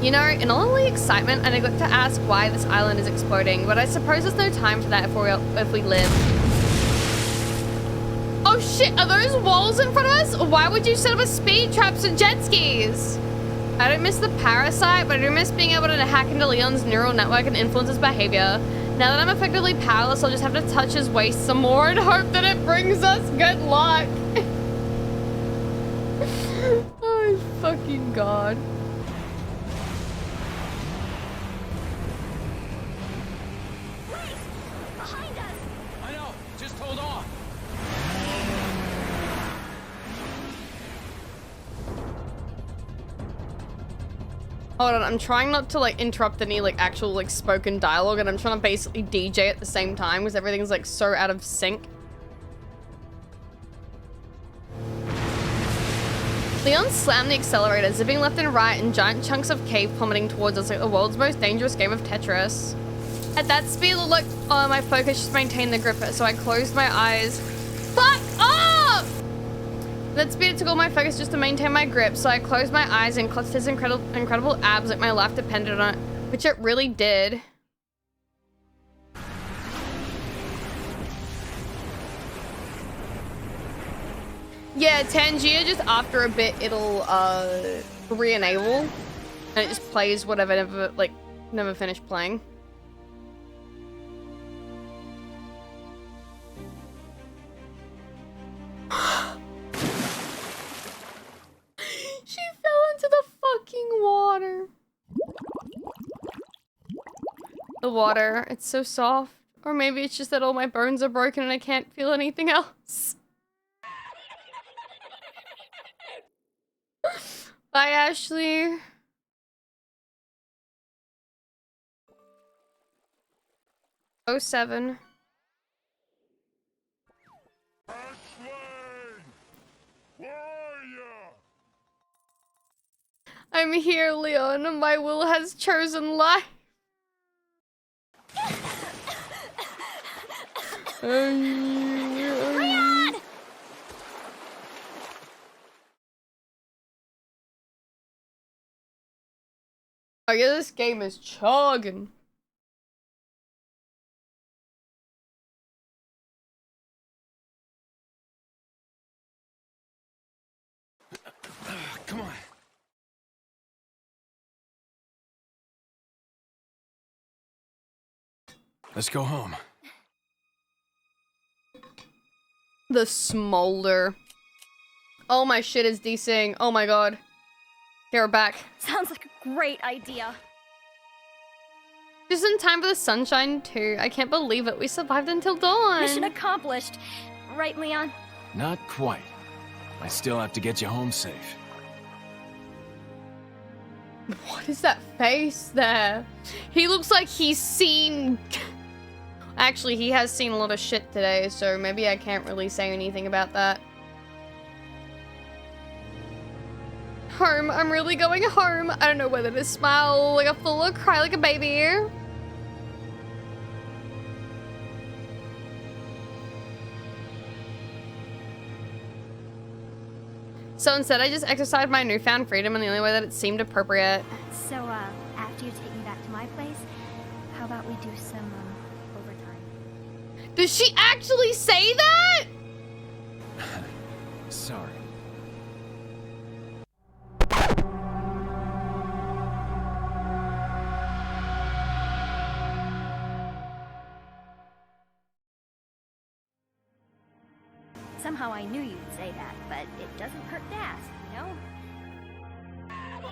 A: You know, in all the excitement, I neglect to ask why this island is exploding, but I suppose there's no time for that if we live. Oh shit, are those walls in front of us? Why would you set up a speed traps for jet skis? I don't miss the parasite, but I do miss being able to hack into Leon's neural network and influence his behavior. Now that I'm effectively powerless, I'll just have to touch his waist some more and hope that it brings us good luck. Oh, fucking God.
D: I know. Just hold on.
A: Hold on, I'm trying not to like interrupt any like actual like spoken dialogue, and I'm trying to basically DJ at the same time because everything's like so out of sync. Leon slammed the accelerator, zipping left and right, and giant chunks of cave plummeting towards us like the world's most dangerous game of Tetris. At that speed, it looked like my focus just maintained the grip, so I closed my eyes. Fuck off! That speed, it took all my focus just to maintain my grip, so I closed my eyes and clutched his incredible abs like my life depended on it, which it really did. Yeah, Tangier, just after a bit, it'll re-enable, and it just plays whatever, never finished playing. She fell into the fucking water. The water, it's so soft. Or maybe it's just that all my bones are broken and I can't feel anything else. Bye, Ashley. Oh, 07. I'm here, Leon. My will has chosen life.
B: Leon!
A: Oh yeah, this game is chugging.
D: Come on. Let's go home.
A: The smolder. Oh, my shit is desync. Oh my god. Okay, we're back.
B: Sounds like a great idea.
A: Just in time for the sunshine too. I can't believe it. We survived until dawn.
B: Mission accomplished. Right, Leon?
D: Not quite. I still have to get you home safe.
A: What is that face there? He looks like he's seen... Actually, he has seen a lot of shit today, so maybe I can't really say anything about that. Home. I'm really going home. I don't know whether to smile like a fool or cry like a baby. So instead, I just exercised my newfound freedom in the only way that it seemed appropriate.
B: So, after you take me back to my place, how about we do some, overtime?
A: Does she actually say that?
D: Sorry.
B: Somehow I knew you'd say that, but it doesn't hurt to ask, you know?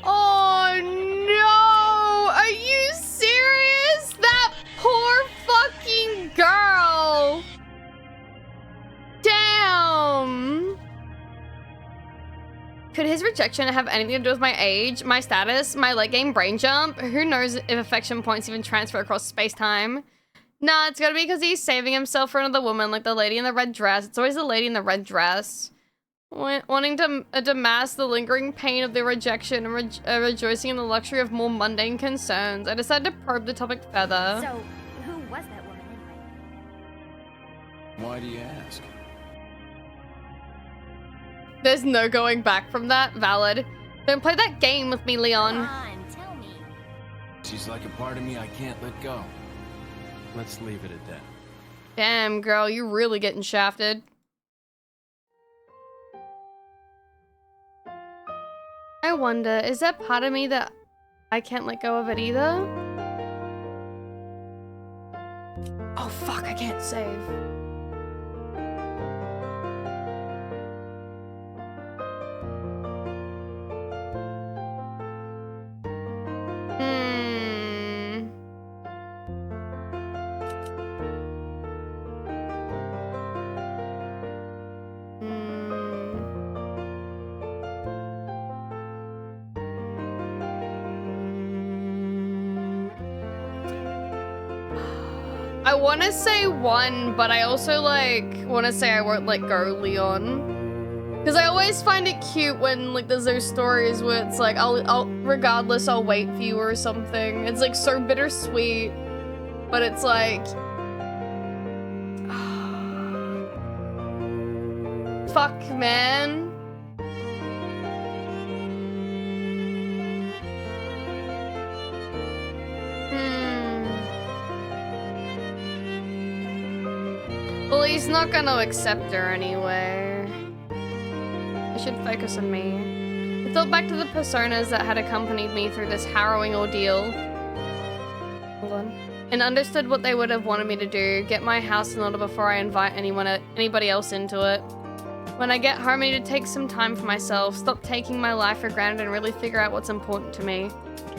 A: Oh no! Are you serious? That poor fucking girl! Damn! Could his rejection have anything to do with my age, my status, my late game brain jump? Who knows if affection points even transfer across space-time? Nah, it's gotta be because he's saving himself for another woman, like the lady in the red dress. It's always the lady in the red dress. Wanting to mask the lingering pain of the rejection and rejoicing in the luxury of more mundane concerns. I decided to probe the topic further.
B: So, who was that woman anyway?
D: Why do you ask?
A: There's no going back from that. Valid. Don't play that game with me, Leon.
B: Come on, tell me.
D: She's like a part of me I can't let go. Let's leave it at that.
A: Damn, girl, you're really getting shafted. I wonder, is there part of me that I can't let go of it either? Oh fuck, I can't save. want to say 1, but I also, like, want to say I won't let go, Leon. Because I always find it cute when, like, there's those stories where it's like, regardless, I'll wait for you or something. It's, like, so bittersweet. But it's like... Fuck, man. Well, he's not gonna accept her anyway. I should focus on me. I thought back to the personas that had accompanied me through this harrowing ordeal. Hold on. And understood what they would have wanted me to do. Get my house in order before I invite anybody else into it. When I get home, I need to take some time for myself. Stop taking my life for granted and really figure out what's important to me.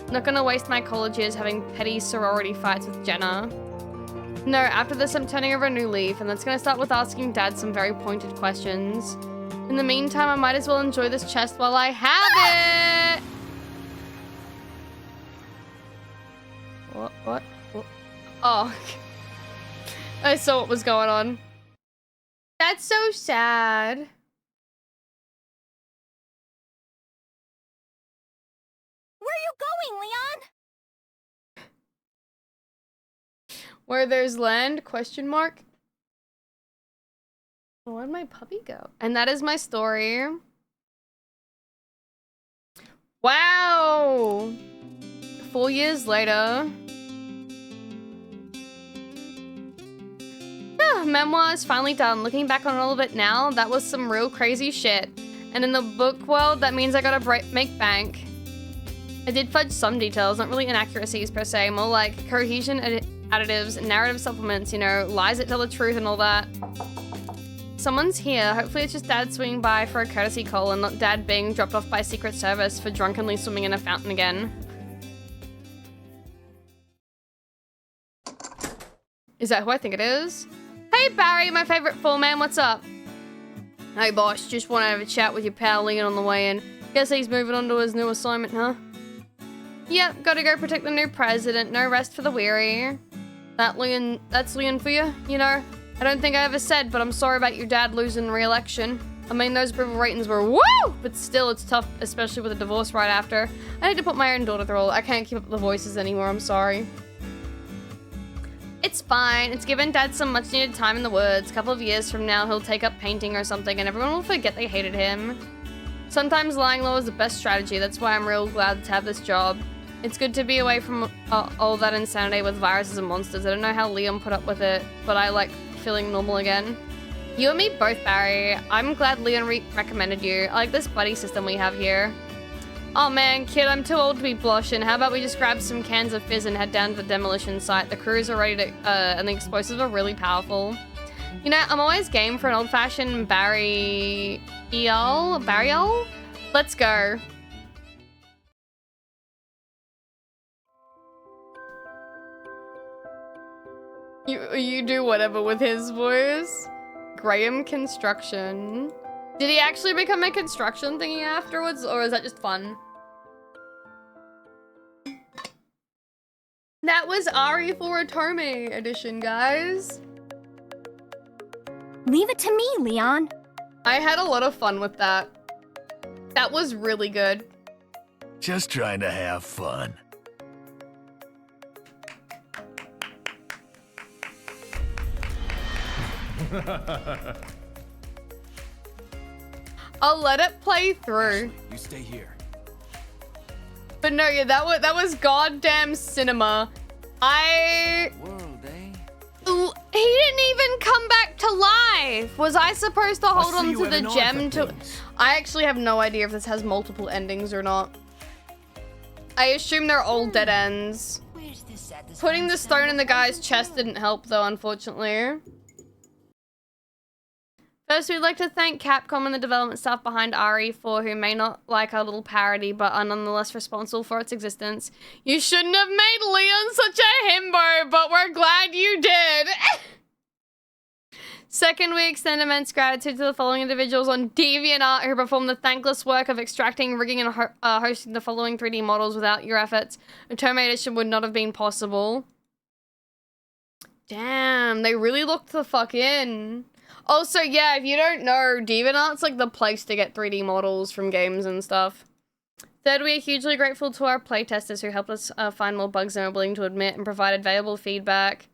A: I'm not gonna waste my college years having petty sorority fights with Jenna. No, after this I'm turning over a new leaf, and that's gonna start with asking Dad some very pointed questions. In the meantime, I might as well enjoy this chest while I have it! What? Oh. I saw what was going on. That's so sad.
B: Where are you going, Leon?
A: Where there's land? Question mark. Where'd my puppy go? And that is my story. Wow. 4 years later. Memoir is finally done. Looking back on all of it now, that was some real crazy shit. And in the book world, that means I gotta make bank. I did fudge some details, not really inaccuracies per se, more like cohesion additives, narrative supplements, you know, lies that tell the truth and all that. Someone's here. Hopefully it's just Dad swinging by for a courtesy call and not Dad being dropped off by Secret Service for drunkenly swimming in a fountain again. Is that who I think it is? Hey Barry, my favorite full man, what's up? Hey boss, just want to have a chat with your pal Leon on the way in. Guess he's moving on to his new assignment, huh? Yep, gotta go protect the new president. No rest for the weary. That's Leon for you, you know? I don't think I ever said, but I'm sorry about your dad losing re-election. I mean, those approval ratings were woo! But still, it's tough, especially with a divorce right after. I need to put my own daughter through all. I can't keep up the voices anymore, I'm sorry. It's fine. It's given Dad some much needed time in the woods. A couple of years from now, he'll take up painting or something and everyone will forget they hated him. Sometimes lying low is the best strategy. That's why I'm real glad to have this job. It's good to be away from all that insanity with viruses and monsters. I don't know how Liam put up with it, but I like feeling normal again. You and me both, Barry. I'm glad Leon recommended you. I like this buddy system we have here. Oh man, kid, I'm too old to be blushing. How about we just grab some cans of fizz and head down to the demolition site? The crews are ready to, and the explosives are really powerful. You know, I'm always game for an old-fashioned Barry-ol? Let's go. You do whatever with his voice. Graham Construction. Did he actually become a construction thingy afterwards, or is that just fun? That was Ari for Otome Edition, guys.
B: Leave it to me, Leon.
A: I had a lot of fun with that. That was really good.
C: Just trying to have fun.
A: I'll let it play through.
D: Ashley, you stay here.
A: But no, yeah, that was goddamn cinema.
D: World, eh?
A: He didn't even come back to life. Was I supposed to hold on to the gem to... I actually have no idea if this has multiple endings or not. I assume they're all dead ends. Putting the stone in the guy's chest didn't help though, unfortunately. First, we'd like to thank Capcom and the development staff behind RE4 who may not like our little parody, but are nonetheless responsible for its existence. You shouldn't have made Leon such a himbo, but we're glad you did! Second, we extend immense gratitude to the following individuals on DeviantArt who performed the thankless work of extracting, rigging, and hosting the following 3D models. Without your efforts, Otome Edition would not have been possible. Damn, they really looked the fuck in. Also, yeah, if you don't know, DeviantArt's like the place to get 3D models from games and stuff. Third, we are hugely grateful to our playtesters who helped us find more bugs than we're willing to admit and provided valuable feedback.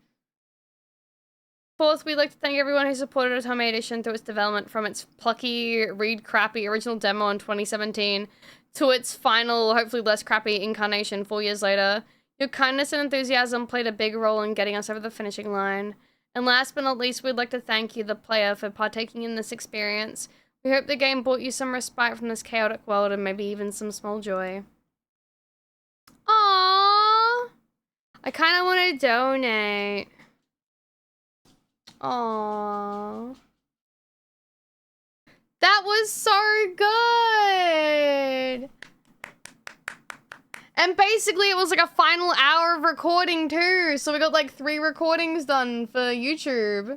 A: Fourth, we'd like to thank everyone who supported Otome Edition through its development from its plucky, read crappy original demo in 2017 to its final, hopefully less crappy incarnation 4 years later. Your kindness and enthusiasm played a big role in getting us over the finishing line. And last but not least, we'd like to thank you, the player, for partaking in this experience. We hope the game brought you some respite from this chaotic world and maybe even some small joy. Aww! I kind of want to donate. Aww. That was so good! And basically it was like a final hour of recording too, so we got like 3 recordings done for YouTube.